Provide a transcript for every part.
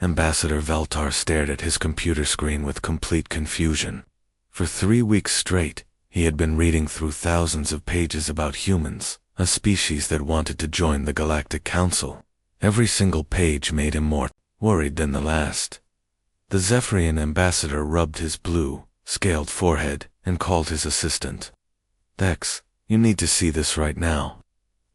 Ambassador Veltar stared at his computer screen with complete confusion. For 3 weeks straight, he had been reading through thousands of pages about humans, a species that wanted to join the Galactic Council. Every single page made him more worried than the last. The Zephyrian ambassador rubbed his blue, scaled forehead and called his assistant. "Dex, you need to see this right now."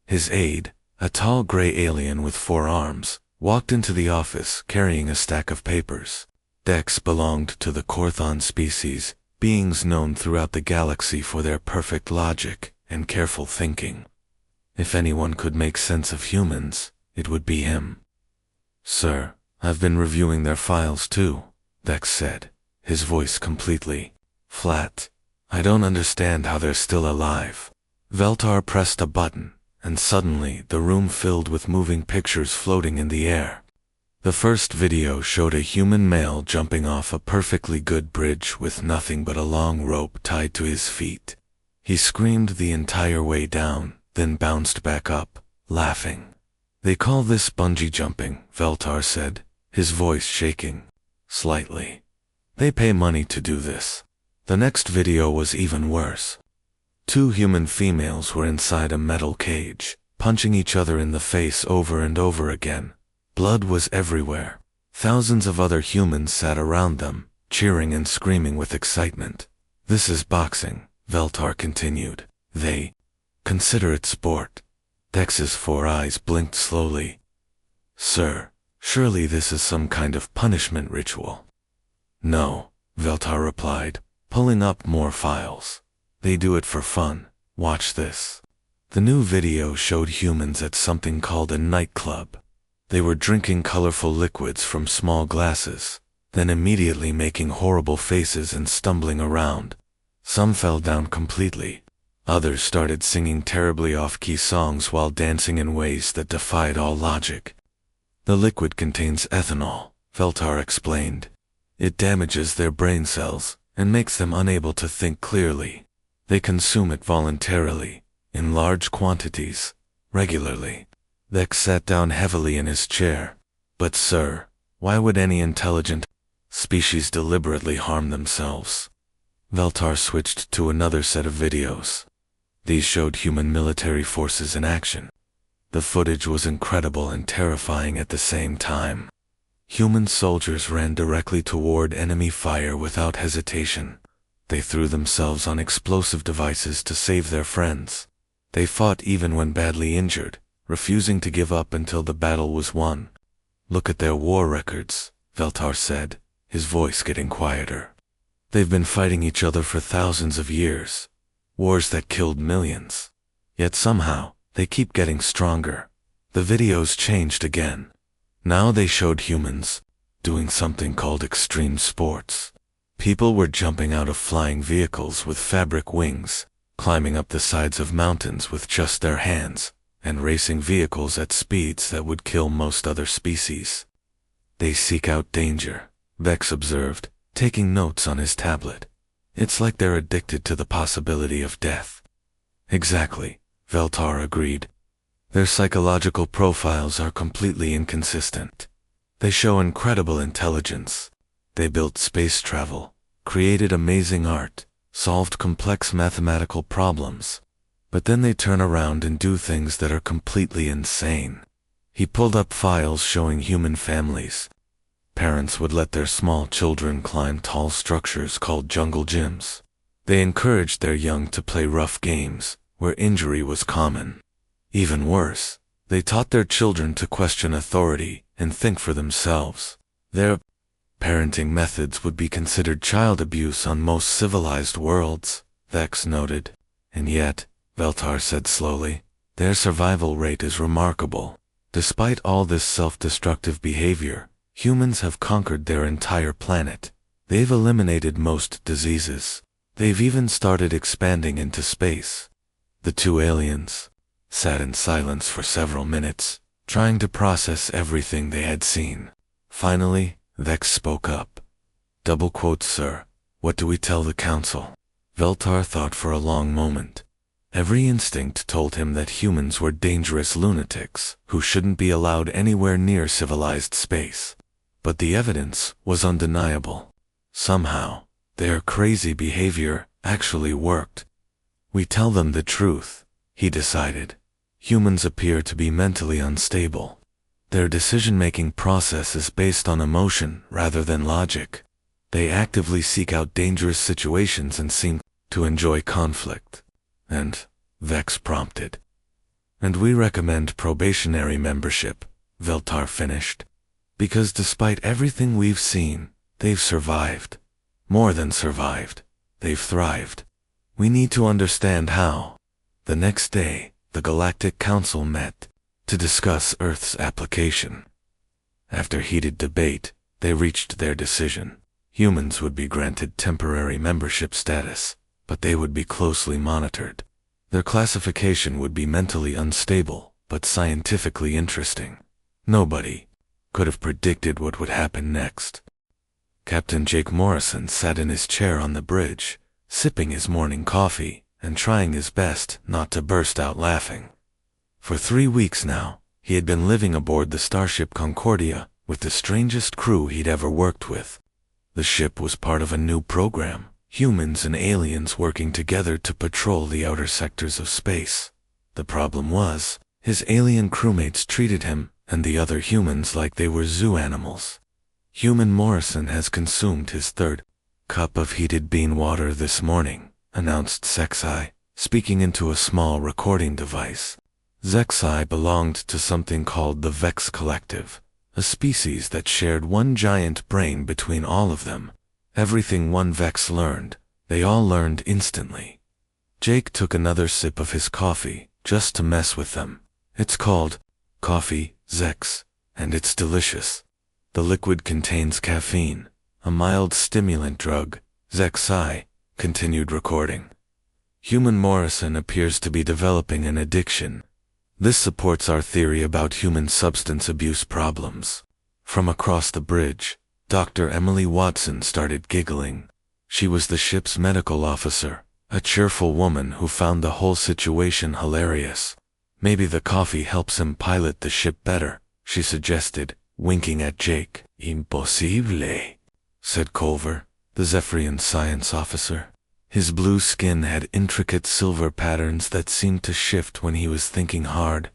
His aide, a tall gray alien with 4 arms, walked into the office carrying a stack of papers. Dex belonged to the Korthon species, beings known throughout the galaxy for their perfect logic and careful thinking. If anyone could make sense of humans, it would be him. "Sir, I've been reviewing their files too," Dex said, his voice completely flat. "I don't understand how they're still alive." Veltar pressed a button, and suddenly the room filled with moving pictures floating in the air. The first video showed a human male jumping off a perfectly good bridge with nothing but a long rope tied to his feet. He screamed the entire way down, then bounced back up, laughing. "They call this bungee jumping," Veltar said, his voice shaking slightly. "They pay money to do this." The next video was even worse. 2 human females were inside a metal cage, punching each other in the face over and over again. Blood was everywhere. Thousands of other humans sat around them, cheering and screaming with excitement. "This is boxing," Veltar continued. "They consider it sport." Dex's 4 eyes blinked slowly. "Sir, surely this is some kind of punishment ritual." "No," Veltar replied, pulling up more files. "They do it for fun. Watch this." The new video showed humans at something called a nightclub. They were drinking colorful liquids from small glasses, then immediately making horrible faces and stumbling around. Some fell down completely. Others started singing terribly off-key songs while dancing in ways that defied all logic. "The liquid contains ethanol," Veltar explained. "It damages their brain cells and makes them unable to think clearly. They consume it voluntarily, in large quantities, regularly." Dex sat down heavily in his chair. "But sir, why would any intelligent species deliberately harm themselves?" Veltar switched to another set of videos. These showed human military forces in action. The footage was incredible and terrifying at the same time. Human soldiers ran directly toward enemy fire without hesitation. They threw themselves on explosive devices to save their friends. They fought even when badly injured, refusing to give up until the battle was won. "Look at their war records," Veltar said, his voice getting quieter. "They've been fighting each other for thousands of years. Wars that killed millions. Yet somehow, they keep getting stronger." The videos changed again. Now they showed humans doing something called extreme sports. People were jumping out of flying vehicles with fabric wings, climbing up the sides of mountains with just their hands, and racing vehicles at speeds that would kill most other species. "They seek out danger," Vex observed, taking notes on his tablet. "It's like they're addicted to the possibility of death." "Exactly," Veltar agreed. "Their psychological profiles are completely inconsistent. They show incredible intelligence. They built space travel, created amazing art, solved complex mathematical problems. But then they turn around and do things that are completely insane." He pulled up files showing human families. Parents would let their small children climb tall structures called jungle gyms. They encouraged their young to play rough games, where injury was common. Even worse, they taught their children to question authority and think for themselves. Their parenting methods would be considered child abuse on most civilized worlds, Vex noted. "And yet," Veltar said slowly, "their survival rate is remarkable. Despite all this self-destructive behavior, humans have conquered their entire planet. They've eliminated most diseases. They've even started expanding into space." The 2 aliens sat in silence for several minutes, trying to process everything they had seen. Finally, Vex spoke up. "Double quotes, sir. What do we tell the council?" Veltar thought for a long moment. Every instinct told him that humans were dangerous lunatics who shouldn't be allowed anywhere near civilized space. but the evidence was undeniable. Somehow, their crazy behavior actually worked. We tell them the truth, he decided. Humans appear to be mentally unstable. Their decision-making process is based on emotion rather than logic. They actively seek out dangerous situations and seem to enjoy conflict. And, Vex prompted. And we recommend probationary membership, Veltar finished. Because despite everything we've seen, they've survived. More than survived, they've thrived. We need to understand how. The next day, the Galactic Council met to discuss Earth's application. After heated debate, they reached their decision. Humans would be granted temporary membership status, but they would be closely monitored. Their classification would be mentally unstable, but scientifically interesting. Nobody could have predicted what would happen next. Captain Jake Morrison sat in his chair on the bridge, sipping his morning coffee and trying his best not to burst out laughing. For 3 weeks now, he had been living aboard the starship Concordia with the strangest crew he'd ever worked with. The ship was part of a new program, humans and aliens working together to patrol the outer sectors of space. The problem was, his alien crewmates treated him and the other humans like they were zoo animals. Human Morrison has consumed his 3rd cup of heated bean water this morning, announced Zexai, speaking into a small recording device. Zexai belonged to something called the Vex Collective, a species that shared one giant brain between all of them. Everything one Vex learned, they all learned instantly. Jake took another sip of his coffee, just to mess with them. It's called Coffee Zex, and it's delicious. The liquid contains caffeine, a mild stimulant drug. Zexai continued recording. Human Morrison appears to be developing an addiction. This supports our theory about human substance abuse problems. From across the bridge, Dr. Emily Watson started giggling. She was the ship's medical officer, a cheerful woman who found the whole situation hilarious. Maybe the coffee helps him pilot the ship better, she suggested, winking at Jake. Impossible, said Culver, the Zephyrian science officer. His blue skin had intricate silver patterns that seemed to shift when he was thinking hard.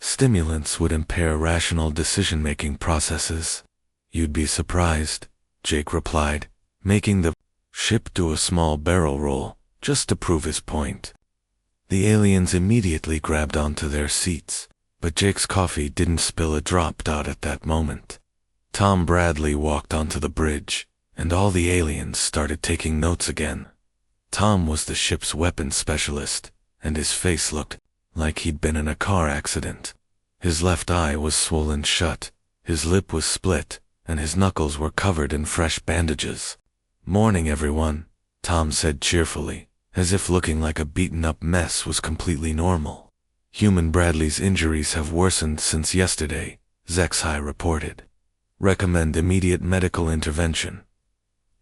Stimulants would impair rational decision-making processes. You'd be surprised, Jake replied, making the ship do a small barrel roll, just to prove his point. The aliens immediately grabbed onto their seats, but Jake's coffee didn't spill a drop out at that moment. Tom Bradley walked onto the bridge, and all the aliens started taking notes again. Tom was the ship's weapons specialist, and his face looked like he'd been in a car accident. His left eye was swollen shut, his lip was split, and his knuckles were covered in fresh bandages. "Morning, everyone," Tom said cheerfully, as if looking like a beaten-up mess was completely normal. "Human Bradley's injuries have worsened since yesterday," Zexai reported. "Recommend immediate medical intervention."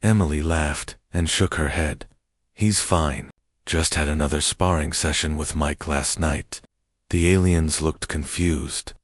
Emily laughed and shook her head. "He's fine. Just had another sparring session with Mike last night." The aliens looked confused.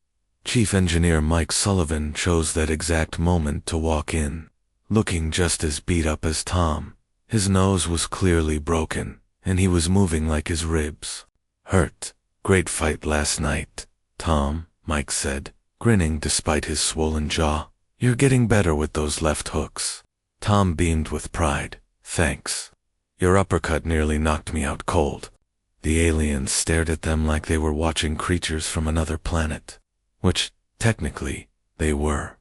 Chief Engineer Mike Sullivan chose that exact moment to walk in, looking just as beat up as Tom. His nose was clearly broken, and he was moving like his ribs hurt. "Great fight last night, Tom," Mike said, grinning despite his swollen jaw. "You're getting better with those left hooks." Tom beamed with pride. "Thanks. Your uppercut nearly knocked me out cold." The aliens stared at them like they were watching creatures from another planet, which, technically, they were.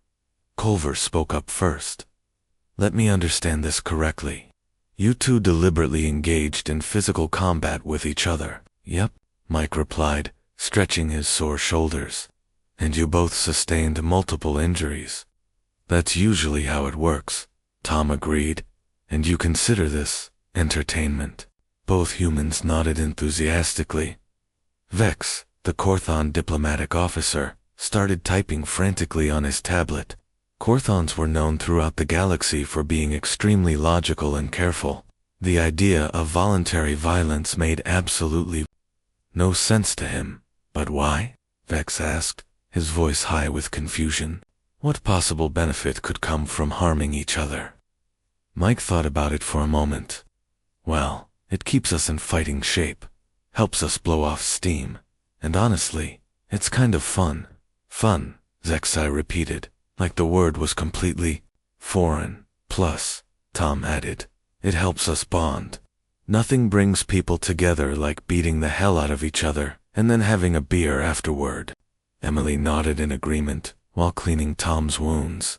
Culver spoke up first. "Let me understand this correctly. You two deliberately engaged in physical combat with each other." "Yep," Mike replied, stretching his sore shoulders. "And you both sustained multiple injuries." "That's usually how it works," Tom agreed. "And you consider this entertainment?" Both humans nodded enthusiastically. Vex, the Korthon diplomatic officer, started typing frantically on his tablet. Korthons were known throughout the galaxy for being extremely logical and careful. The idea of voluntary violence made absolutely no sense to him. "But why?" Vex asked, his voice high with confusion. What possible benefit could come from harming each other? Mike thought about it for a moment. Well, it keeps us in fighting shape, helps us blow off steam, and honestly, it's kind of fun. Fun, Zexai repeated, like the word was completely foreign. Plus, Tom added, it helps us bond. Nothing brings people together like beating the hell out of each other and then having a beer afterward. Emily nodded in agreement while cleaning Tom's wounds.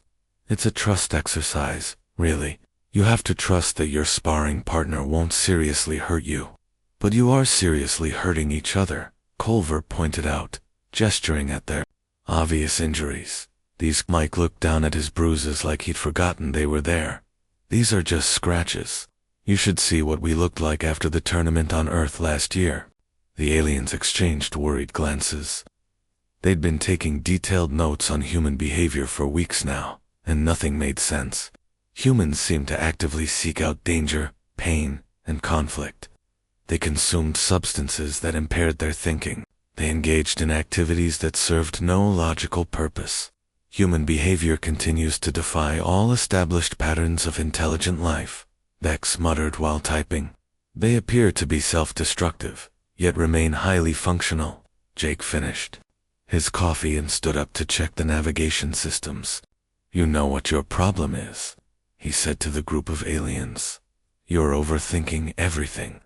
It's a trust exercise, really. You have to trust that your sparring partner won't seriously hurt you. But you are seriously hurting each other, Culver pointed out, gesturing at their obvious injuries. Mike looked down at his bruises like he'd forgotten they were there. These are just scratches. You should see what we looked like after the tournament on Earth last year. The aliens exchanged worried glances. They'd been taking detailed notes on human behavior for weeks now, and nothing made sense. Humans seemed to actively seek out danger, pain, and conflict. They consumed substances that impaired their thinking. They engaged in activities that served no logical purpose. Human behavior continues to defy all established patterns of intelligent life, Vex muttered while typing. They appear to be self-destructive, yet remain highly functional, Jake finished his coffee and stood up to check the navigation systems. You know what your problem is, he said to the group of aliens. You're overthinking everything.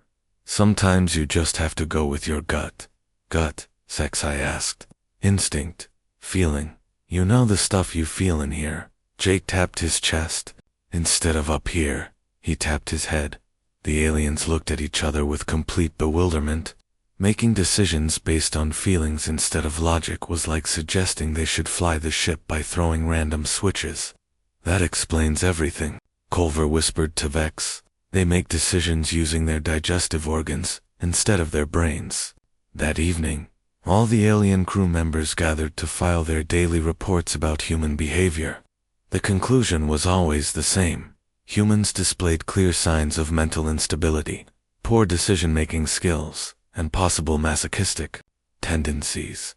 Sometimes you just have to go with your gut. Gut, Sexai asked. Instinct, feeling. You know the stuff you feel in here. Jake tapped his chest. Instead of up here, he tapped his head. The aliens looked at each other with complete bewilderment. Making decisions based on feelings instead of logic was like suggesting they should fly the ship by throwing random switches. That explains everything, Culver whispered to Vex. They make decisions using their digestive organs instead of their brains. That evening, all the alien crew members gathered to file their daily reports about human behavior. The conclusion was always the same. Humans displayed clear signs of mental instability, poor decision-making skills, and possible masochistic tendencies.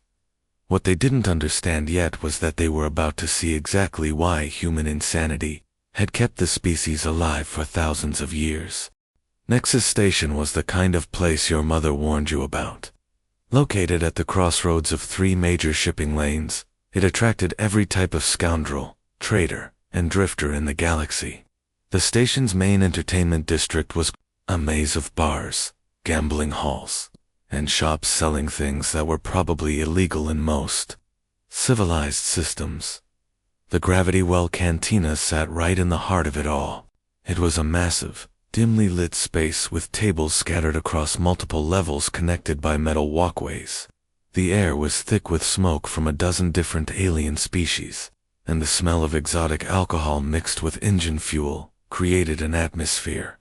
What they didn't understand yet was that they were about to see exactly why human insanity had kept the species alive for thousands of years. Nexus Station was the kind of place your mother warned you about. Located at the crossroads of 3 major shipping lanes, it attracted every type of scoundrel, traitor, and drifter in the galaxy. The station's main entertainment district was a maze of bars, gambling halls, and shops selling things that were probably illegal in most civilized systems. The Gravity Well Cantina sat right in the heart of it all. It was a massive, dimly lit space with tables scattered across multiple levels connected by metal walkways. The air was thick with smoke from a dozen different alien species, and the smell of exotic alcohol mixed with engine fuel created an atmosphere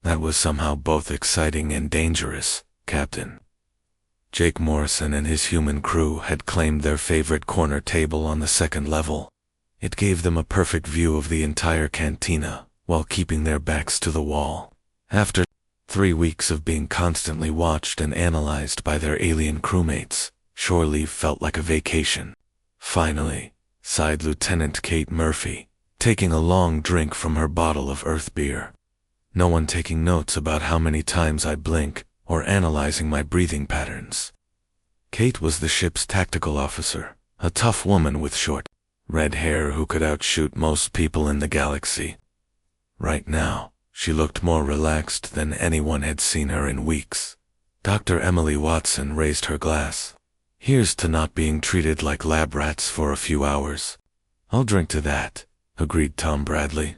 that was somehow both exciting and dangerous, Captain. Jake Morrison and his human crew had claimed their favorite corner table on the 2nd level. It gave them a perfect view of the entire cantina, while keeping their backs to the wall. After 3 weeks of being constantly watched and analyzed by their alien crewmates, shore leave felt like a vacation. Finally, sighed Lieutenant Kate Murphy, taking a long drink from her bottle of Earth beer. No one taking notes about how many times I blink, or analyzing my breathing patterns. Kate was the ship's tactical officer, a tough woman with short, red hair who could outshoot most people in the galaxy. Right now, she looked more relaxed than anyone had seen her in weeks. Dr. Emily Watson raised her glass. Here's to not being treated like lab rats for a few hours. I'll drink to that, agreed Tom Bradley,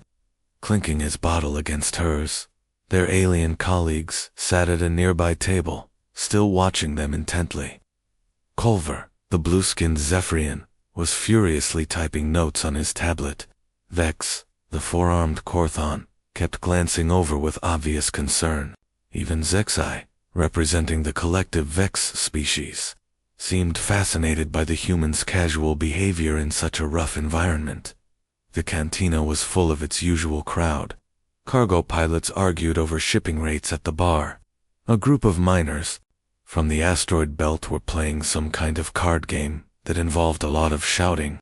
clinking his bottle against hers. Their alien colleagues sat at a nearby table, still watching them intently. Culver, the blue-skinned Zephyrian, was furiously typing notes on his tablet. Vex, the four-armed Korthon, kept glancing over with obvious concern. Even Zexai, representing the collective Vex species, seemed fascinated by the humans' casual behavior in such a rough environment. The cantina was full of its usual crowd. Cargo pilots argued over shipping rates at the bar. A group of miners from the asteroid belt were playing some kind of card game that involved a lot of shouting.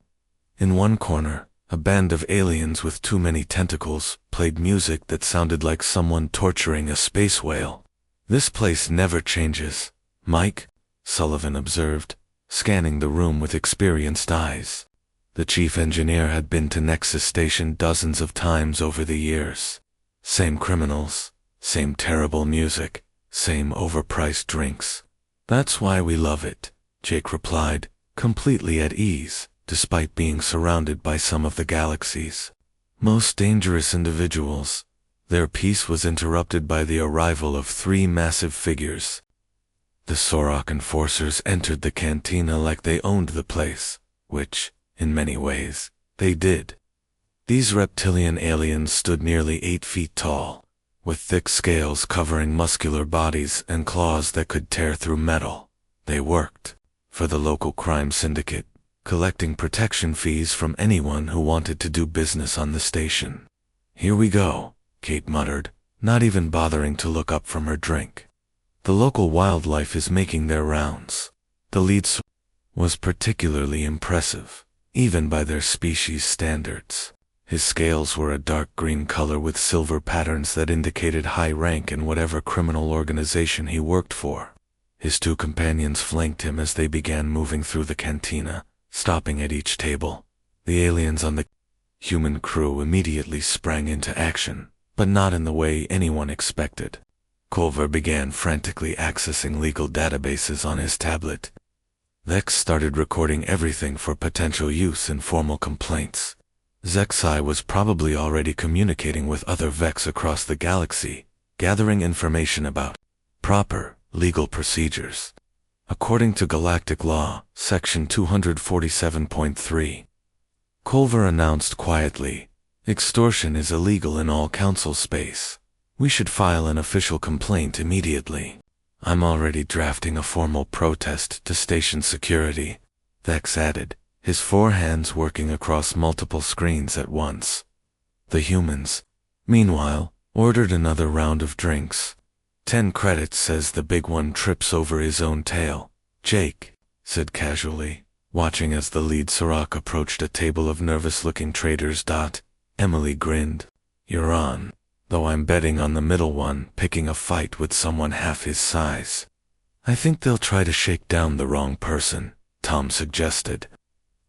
In one corner, a band of aliens with too many tentacles played music that sounded like someone torturing a space whale. "This place never changes, Mike," Sullivan observed, scanning the room with experienced eyes. The chief engineer had been to Nexus Station dozens of times over the years. Same criminals, same terrible music, same overpriced drinks. "That's why we love it," Jake replied, completely at ease, despite being surrounded by some of the galaxy's most dangerous individuals. Their peace was interrupted by the arrival of three massive figures. The Sorok enforcers entered the cantina like they owned the place, which, in many ways, they did. These reptilian aliens stood nearly 8 feet tall, with thick scales covering muscular bodies and claws that could tear through metal. They worked for the local crime syndicate, collecting protection fees from anyone who wanted to do business on the station. "Here we go," Kate muttered, not even bothering to look up from her drink. "The local wildlife is making their rounds." The lead was particularly impressive, even by their species standards. His scales were a dark green color with silver patterns that indicated high rank in whatever criminal organization he worked for. His two companions flanked him as they began moving through the cantina, stopping at each table. The aliens on the human crew immediately sprang into action, but not in the way anyone expected. Culver began frantically accessing legal databases on his tablet. Vex started recording everything for potential use in formal complaints. Zexai was probably already communicating with other Vex across the galaxy, gathering information about proper legal procedures. According to Galactic Law, Section 247.3, Culver announced quietly, "Extortion is illegal in all council space. We should file an official complaint immediately. I'm already drafting a formal protest to station security," Vex added, his four hands working across multiple screens at once. The humans, meanwhile, ordered another round of drinks. 10 credits says the big one trips over his own tail, Jake said casually, watching as the lead Sorok approached a table of nervous-looking traders. Emily grinned. "You're on, though I'm betting on the middle one picking a fight with someone half his size." "I think they'll try to shake down the wrong person," Tom suggested.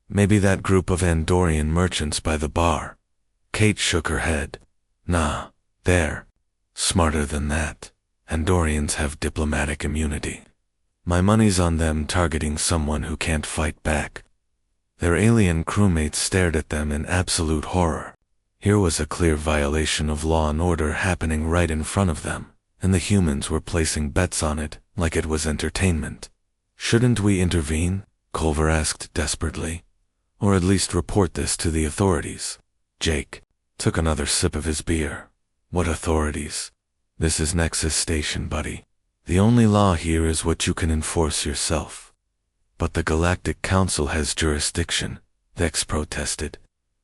"Maybe that group of Andorian merchants by the bar." Kate shook her head. "Nah, they're smarter than that. Andorians have diplomatic immunity. My money's on them targeting someone who can't fight back." Their alien crewmates stared at them in absolute horror. Here was a clear violation of law and order happening right in front of them, and the humans were placing bets on it like it was entertainment. "Shouldn't we intervene?" Culver asked desperately. "Or at least report this to the authorities?" Jake took another sip of his beer. "What authorities? This is Nexus Station, buddy. The only law here is what you can enforce yourself." "But the Galactic Council has jurisdiction," Vex protested.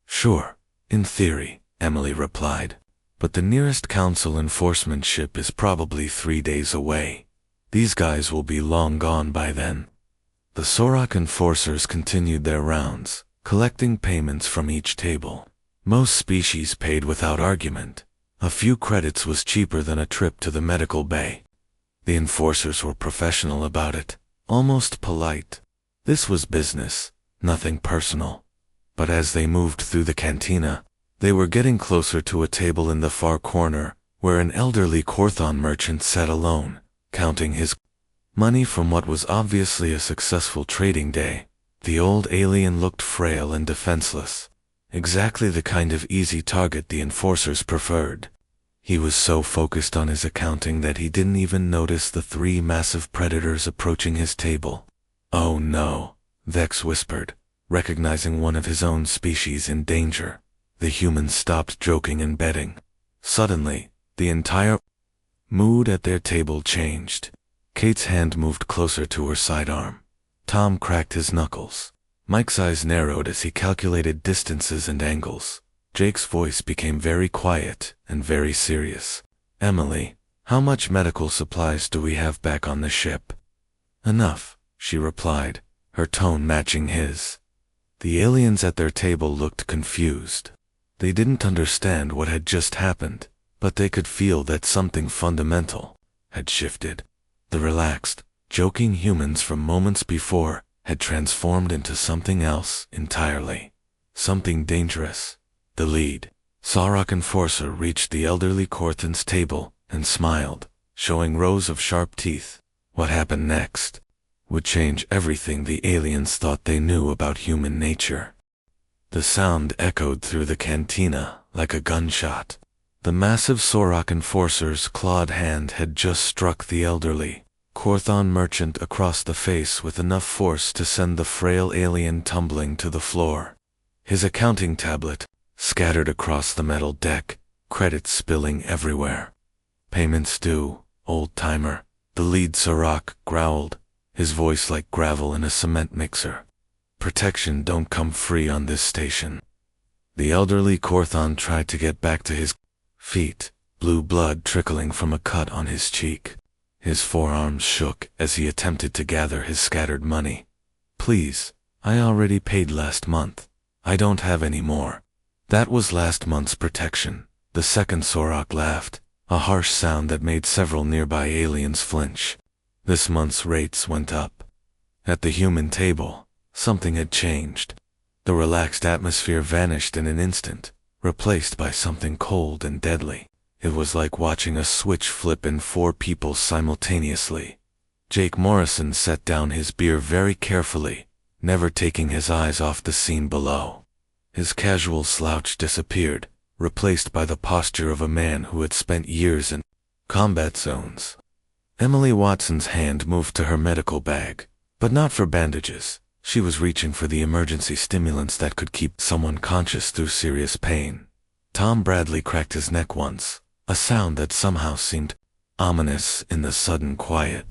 "Sure, in theory," Emily replied. "But the nearest council enforcement ship is probably 3 days away. These guys will be long gone by then." The Sorok enforcers continued their rounds, collecting payments from each table. Most species paid without argument. A few credits was cheaper than a trip to the medical bay. The enforcers were professional about it, almost polite. This was business, nothing personal. But as they moved through the cantina, they were getting closer to a table in the far corner, where an elderly Korthon merchant sat alone, counting his money from what was obviously a successful trading day. The old alien looked frail and defenseless, exactly the kind of easy target the enforcers preferred. He was so focused on his accounting that he didn't even notice the 3 massive predators approaching his table. "Oh no," Vex whispered, recognizing one of his own species in danger. The humans stopped joking and betting. Suddenly, the entire mood at their table changed. Kate's hand moved closer to her sidearm. Tom cracked his knuckles. Mike's eyes narrowed as he calculated distances and angles. Jake's voice became very quiet and very serious. "Emily, how much medical supplies do we have back on the ship?" "Enough," she replied, her tone matching his. The aliens at their table looked confused. They didn't understand what had just happened, but they could feel that something fundamental had shifted. The relaxed, joking humans from moments before had transformed into something else entirely. Something dangerous. The lead Sorok enforcer reached the elderly Corthan's table and smiled, showing rows of sharp teeth. What happened next would change everything the aliens thought they knew about human nature. The sound echoed through the cantina like a gunshot. The massive Sorok enforcer's clawed hand had just struck the elderly Corthan merchant across the face with enough force to send the frail alien tumbling to the floor. His accounting tablet scattered across the metal deck, credits spilling everywhere. Payments due, old-timer, the lead Sorok growled, his voice like gravel in a cement mixer. Protection don't come free on this station. The elderly Corthan tried to get back to his feet, blue blood trickling from a cut on his cheek. His forearms shook as he attempted to gather his scattered money. Please, I already paid last month. I don't have any more. That was last month's protection. The second Sorok laughed, a harsh sound that made several nearby aliens flinch. This month's rates went up. At the human table, something had changed. The relaxed atmosphere vanished in an instant, replaced by something cold and deadly. It was like watching a switch flip in 4 people simultaneously. Jake Morrison set down his beer very carefully, never taking his eyes off the scene below. His casual slouch disappeared, replaced by the posture of a man who had spent years in combat zones. Emily Watson's hand moved to her medical bag, but not for bandages. She was reaching for the emergency stimulants that could keep someone conscious through serious pain. Tom Bradley cracked his neck once, a sound that somehow seemed ominous in the sudden quiet.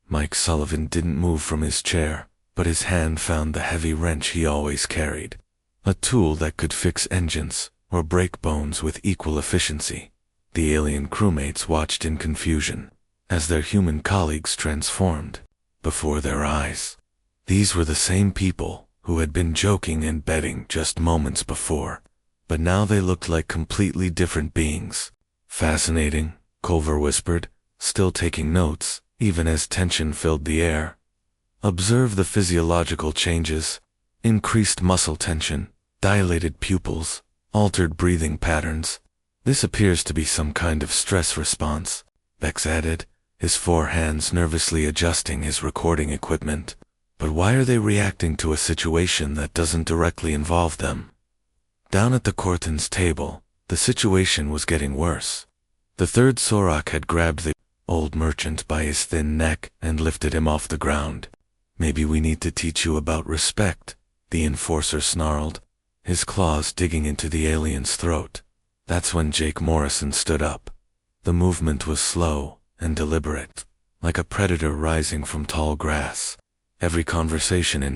Mike Sullivan didn't move from his chair, but his hand found the heavy wrench he always carried. A tool that could fix engines or break bones with equal efficiency. The alien crewmates watched in confusion as their human colleagues transformed before their eyes. These were the same people who had been joking and betting just moments before, but now they looked like completely different beings. Fascinating, Culver whispered, still taking notes, even as tension filled the air. Observe the physiological changes: increased muscle tension, dilated pupils, altered breathing patterns. This appears to be some kind of stress response, Bex added, his 4 hands nervously adjusting his recording equipment. But why are they reacting to a situation that doesn't directly involve them? Down at the Corthan's table, the situation was getting worse. The third Sorok had grabbed the old merchant by his thin neck and lifted him off the ground. Maybe we need to teach you about respect, the enforcer snarled, his claws digging into the alien's throat. That's when Jake Morrison stood up. The movement was slow and deliberate, like a predator rising from tall grass. Every conversation in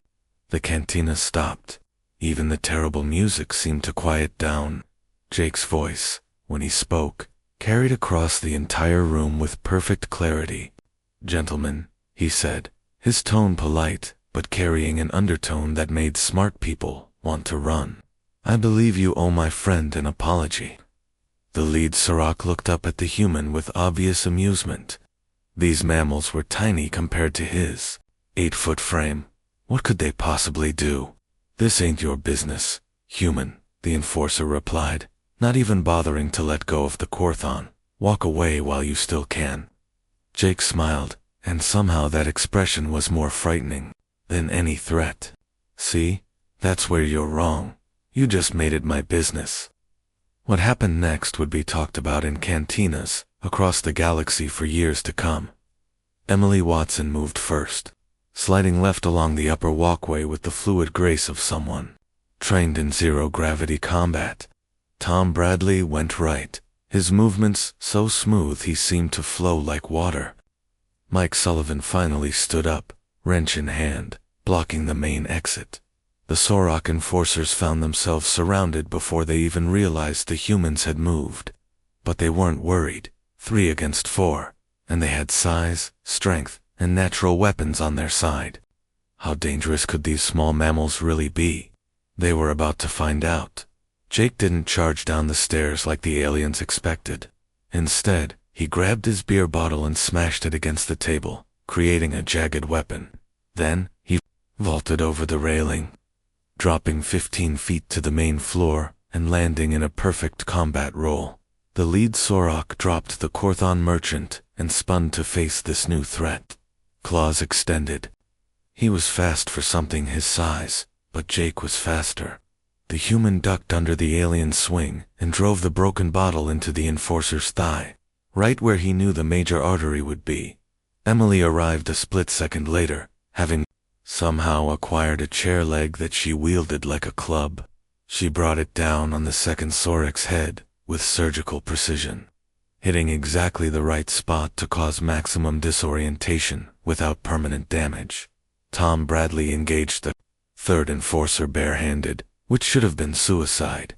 the cantina stopped. Even the terrible music seemed to quiet down. Jake's voice, when he spoke, carried across the entire room with perfect clarity. Gentlemen, he said, his tone polite, but carrying an undertone that made smart people want to run. I believe you owe my friend an apology. The lead Sorok looked up at the human with obvious amusement. These mammals were tiny compared to his 8-foot frame. What could they possibly do? This ain't your business, human, the enforcer replied, not even bothering to let go of the Corthan. Walk away while you still can. Jake smiled, and somehow that expression was more frightening than any threat. See? That's where you're wrong. You just made it my business. What happened next would be talked about in cantinas across the galaxy for years to come. Emily Watson moved first, sliding left along the upper walkway with the fluid grace of someone trained in zero-gravity combat. Tom Bradley went right, his movements so smooth he seemed to flow like water. Mike Sullivan finally stood up, wrench in hand, blocking the main exit. The Sorok enforcers found themselves surrounded before they even realized the humans had moved. But they weren't worried. 3 against 4, and they had size, strength, and natural weapons on their side. How dangerous could these small mammals really be? They were about to find out. Jake didn't charge down the stairs like the aliens expected. Instead, he grabbed his beer bottle and smashed it against the table, creating a jagged weapon. Then, he vaulted over the railing, dropping 15 feet to the main floor and landing in a perfect combat roll. The lead Sorok dropped the Korthon merchant and spun to face this new threat, claws extended. He was fast for something his size, but Jake was faster. The human ducked under the alien's swing and drove the broken bottle into the enforcer's thigh, right where he knew the major artery would be. Emily arrived a split second later, having somehow acquired a chair leg that she wielded like a club. She brought it down on the second Sorok's head with surgical precision, hitting exactly the right spot to cause maximum disorientation without permanent damage. Tom Bradley engaged the third enforcer barehanded, which should have been suicide.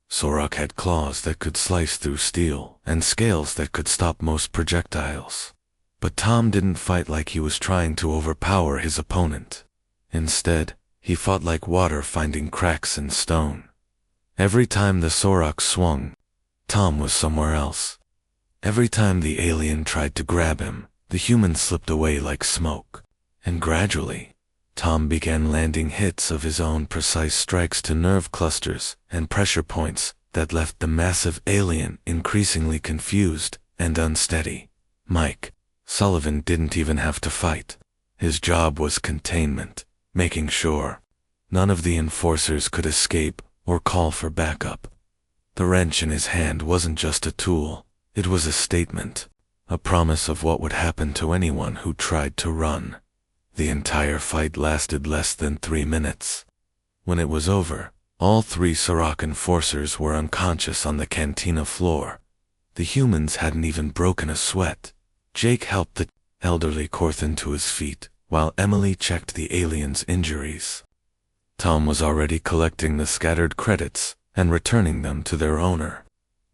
Sorok had claws that could slice through steel and scales that could stop most projectiles. But Tom didn't fight like he was trying to overpower his opponent. Instead, he fought like water finding cracks in stone. Every time the Sorok swung, Tom was somewhere else. Every time the alien tried to grab him, the human slipped away like smoke. And gradually, Tom began landing hits of his own precise strikes to nerve clusters and pressure points that left the massive alien increasingly confused and unsteady. Mike Sullivan didn't even have to fight. His job was containment, making sure none of the enforcers could escape or call for backup. The wrench in his hand wasn't just a tool, it was a statement, a promise of what would happen to anyone who tried to run. The entire fight lasted less than 3 minutes. When it was over, all 3 Sorok enforcers were unconscious on the cantina floor. The humans hadn't even broken a sweat. Jake helped the elderly Korthon to his feet, while Emily checked the alien's injuries. Tom was already collecting the scattered credits and returning them to their owner.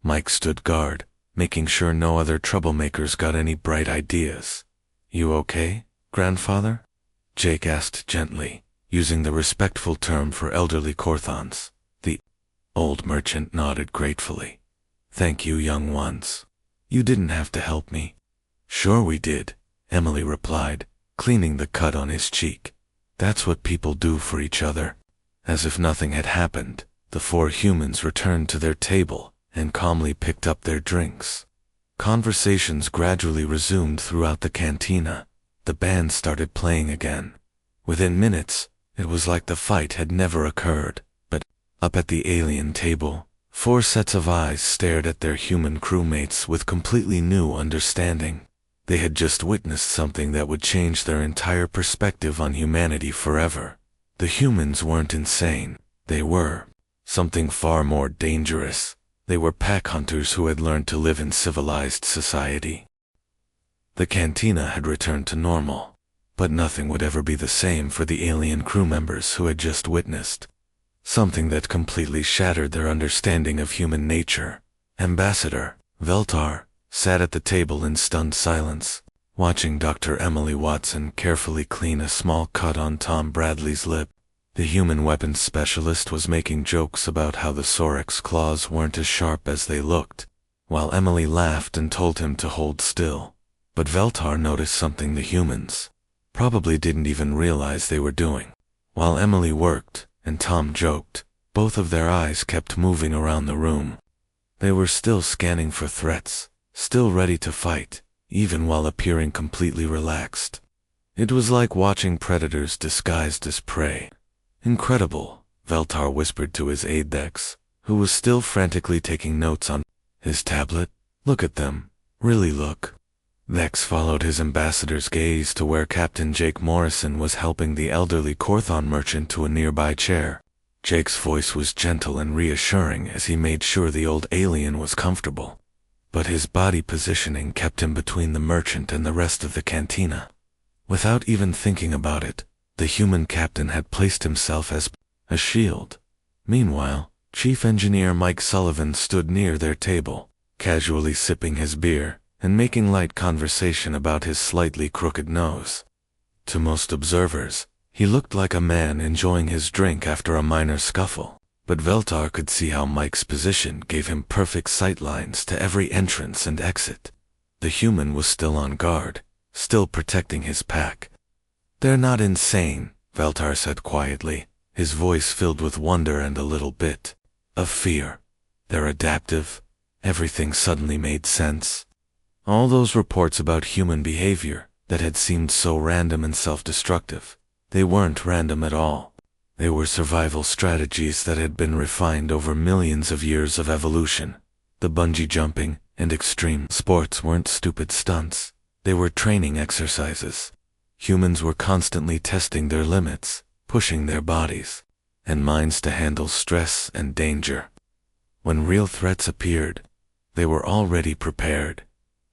Mike stood guard, making sure no other troublemakers got any bright ideas. "You okay, grandfather?" Jake asked gently, using the respectful term for elderly Korthons. The old merchant nodded gratefully. "Thank you, young ones. You didn't have to help me." "Sure we did," Emily replied, cleaning the cut on his cheek. "That's what people do for each other." As if nothing had happened, the 4 humans returned to their table and calmly picked up their drinks. Conversations gradually resumed throughout the cantina. The band started playing again. Within minutes, it was like the fight had never occurred. But up at the alien table, 4 sets of eyes stared at their human crewmates with completely new understanding. They had just witnessed something that would change their entire perspective on humanity forever. The humans weren't insane. They were something far more dangerous. They were pack hunters who had learned to live in civilized society. The cantina had returned to normal, but nothing would ever be the same for the alien crew members who had just witnessed something that completely shattered their understanding of human nature. Ambassador Veltar sat at the table in stunned silence, watching Dr. Emily Watson carefully clean a small cut on Tom Bradley's lip. The human weapons specialist was making jokes about how the Sorok's claws weren't as sharp as they looked, while Emily laughed and told him to hold still. But Veltar noticed something the humans probably didn't even realize they were doing. While Emily worked and Tom joked, both of their eyes kept moving around the room. They were still scanning for threats, still ready to fight, even while appearing completely relaxed. It was like watching predators disguised as prey. "Incredible," Veltar whispered to his aide Dex, who was still frantically taking notes on his tablet. "Look at them. Really look." Dex followed his ambassador's gaze to where Captain Jake Morrison was helping the elderly Korthon merchant to a nearby chair. Jake's voice was gentle and reassuring as he made sure the old alien was comfortable. But his body positioning kept him between the merchant and the rest of the cantina. Without even thinking about it, the human captain had placed himself as a shield. Meanwhile, Chief Engineer Mike Sullivan stood near their table, casually sipping his beer and making light conversation about his slightly crooked nose. To most observers, He looked like a man enjoying his drink after a minor scuffle, but Veltar could see how Mike's position gave him perfect sightlines to every entrance and exit. The human was still on guard, still protecting his pack. "They're not insane," Veltar said quietly, his voice filled with wonder and a little bit of fear. "They're adaptive." Everything suddenly made sense. All those reports about human behavior that had seemed so random and self-destructive, they weren't random at all. They were survival strategies that had been refined over millions of years of evolution. The bungee jumping and extreme sports weren't stupid stunts. They were training exercises. Humans were constantly testing their limits, pushing their bodies and minds to handle stress and danger. When real threats appeared, they were already prepared.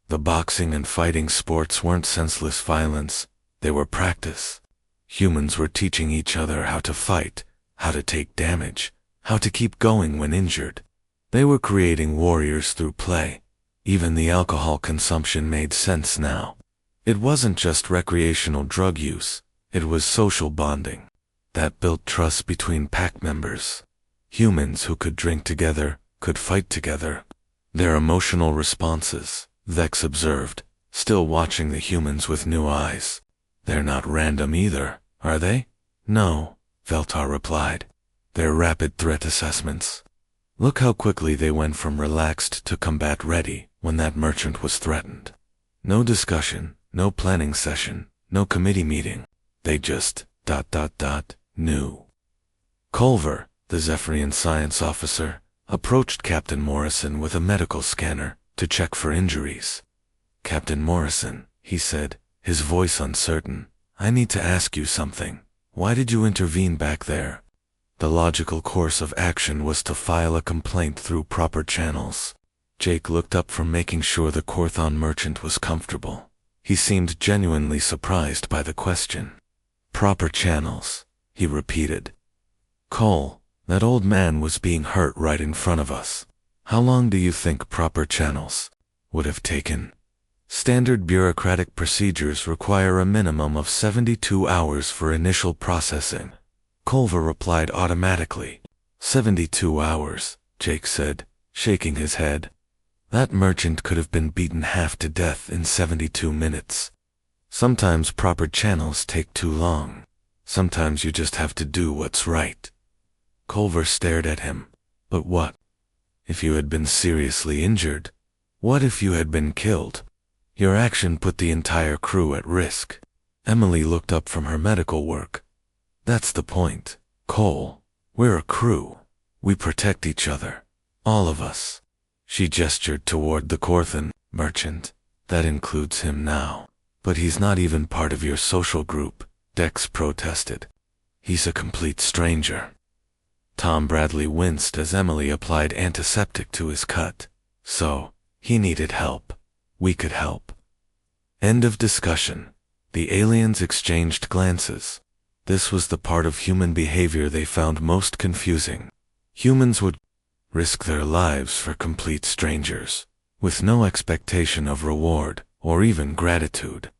The boxing and fighting sports weren't senseless violence, they were practice. Humans were teaching each other how to fight, how to take damage, how to keep going when injured. They were creating warriors through play. Even the alcohol consumption made sense now. It wasn't just recreational drug use, it was social bonding that built trust between pack members. Humans who could drink together, could fight together. Their emotional responses, Vex observed, still watching the humans with new eyes. "They're not random either, are they?" "No," Veltar replied. "They're rapid threat assessments. Look how quickly they went from relaxed to combat ready when that merchant was threatened. No discussion, no planning session, no committee meeting. They just ... knew." Culver, the Zephyrian science officer, approached Captain Morrison with a medical scanner to check for injuries. "Captain Morrison," he said, his voice uncertain, "I need to ask you something. Why did you intervene back there?" The logical course of action was to file a complaint through proper channels. Jake looked up from making sure the Korthon merchant was comfortable. He seemed genuinely surprised by the question. "Proper channels," he repeated. "Cole, that old man was being hurt right in front of us. How long do you think proper channels would have taken?" "Standard bureaucratic procedures require a minimum of 72 hours for initial processing," Culver replied automatically. 72 hours, Jake said, shaking his head. "That merchant could have been beaten half to death in 72 minutes. Sometimes proper channels take too long. Sometimes you just have to do what's right." Culver stared at him. "But what if you had been seriously injured? What if you had been killed? Your action put the entire crew at risk." Emily looked up from her medical work. "That's the point, Cole. We're a crew. We protect each other. All of us." She gestured toward the Korthon merchant. "That includes him now. But he's not even part of your social group," Dex protested. "He's a complete stranger." Tom Bradley winced as Emily applied antiseptic to his cut. "So, he needed help. We could help." End of discussion. The aliens exchanged glances. This was the part of human behavior they found most confusing. Humans would risk their lives for complete strangers, with no expectation of reward or even gratitude.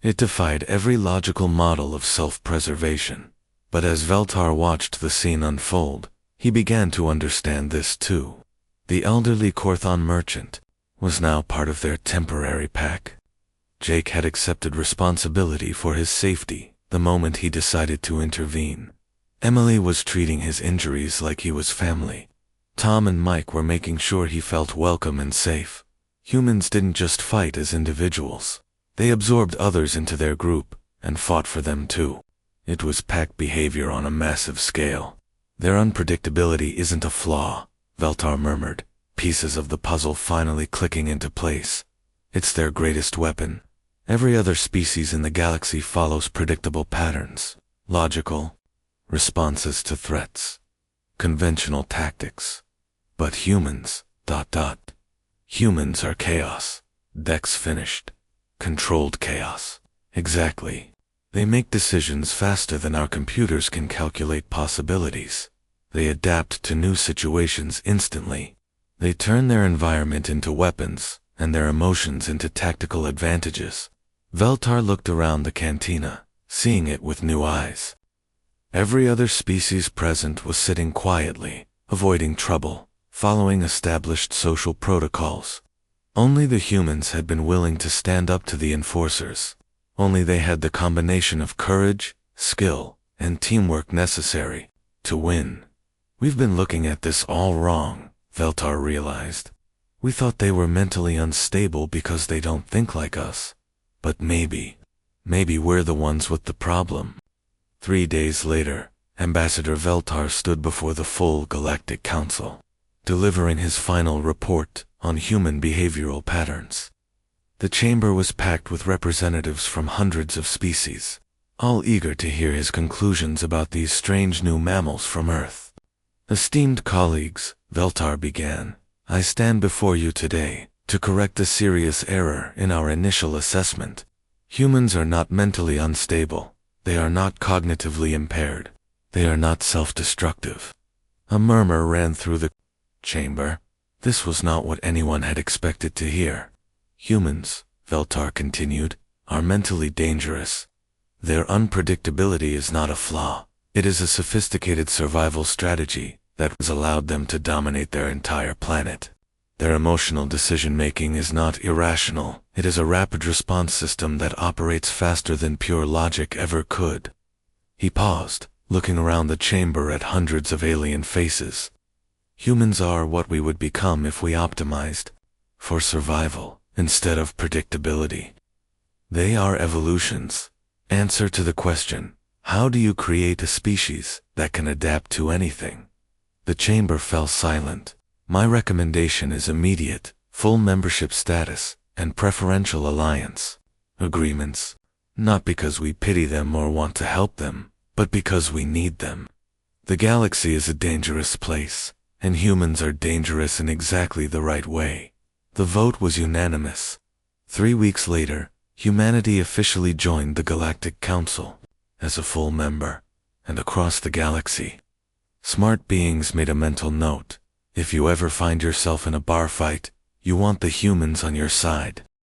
It defied every logical model of self-preservation. But as Veltar watched the scene unfold, he began to understand this too. The elderly Korthon merchant was now part of their temporary pack. Jake had accepted responsibility for his safety the moment he decided to intervene. Emily was treating his injuries like he was family. Tom and Mike were making sure he felt welcome and safe. Humans didn't just fight as individuals. They absorbed others into their group and fought for them too. It was pack behavior on a massive scale. "Their unpredictability isn't a flaw," Veltar murmured, pieces of the puzzle finally clicking into place. "It's their greatest weapon. Every other species in the galaxy follows predictable patterns, logical responses to threats, conventional tactics. But humans, ... Humans are chaos," Dex finished. "Controlled chaos. Exactly. They make decisions faster than our computers can calculate possibilities. They adapt to new situations instantly. They turn their environment into weapons, and their emotions into tactical advantages." Veltar looked around the cantina, seeing it with new eyes. Every other species present was sitting quietly, avoiding trouble, following established social protocols. Only the humans had been willing to stand up to the enforcers. Only they had the combination of courage, skill, and teamwork necessary to win. We've been looking at this all wrong, Veltar realized. We thought they were mentally unstable because they don't think like us. But maybe we're the ones with the problem. 3 days later, Ambassador Veltar stood before the full Galactic Council, delivering his final report on human behavioral patterns. The chamber was packed with representatives from hundreds of species, all eager to hear his conclusions about these strange new mammals from Earth. Esteemed colleagues, Veltar began, I stand before you today to correct a serious error in our initial assessment. Humans are not mentally unstable. They are not cognitively impaired. They are not self-destructive. A murmur ran through the chamber. This was not what anyone had expected to hear. Humans, Veltar continued, are mentally dangerous. Their unpredictability is not a flaw. It is a sophisticated survival strategy that has allowed them to dominate their entire planet. Their emotional decision-making is not irrational. It is a rapid response system that operates faster than pure logic ever could. He paused, looking around the chamber at hundreds of alien faces. Humans are what we would become if we optimized for survival instead of predictability. They are evolution's answer to the question, how do you create a species that can adapt to anything? The chamber fell silent. My recommendation is immediate, full membership status, and preferential alliance agreements. Not because we pity them or want to help them, but because we need them. The galaxy is a dangerous place, and humans are dangerous in exactly the right way. The vote was unanimous. 3 weeks later, humanity officially joined the Galactic Council as a full member, and across the galaxy. Smart beings made a mental note. If you ever find yourself in a bar fight, you want the humans on your side.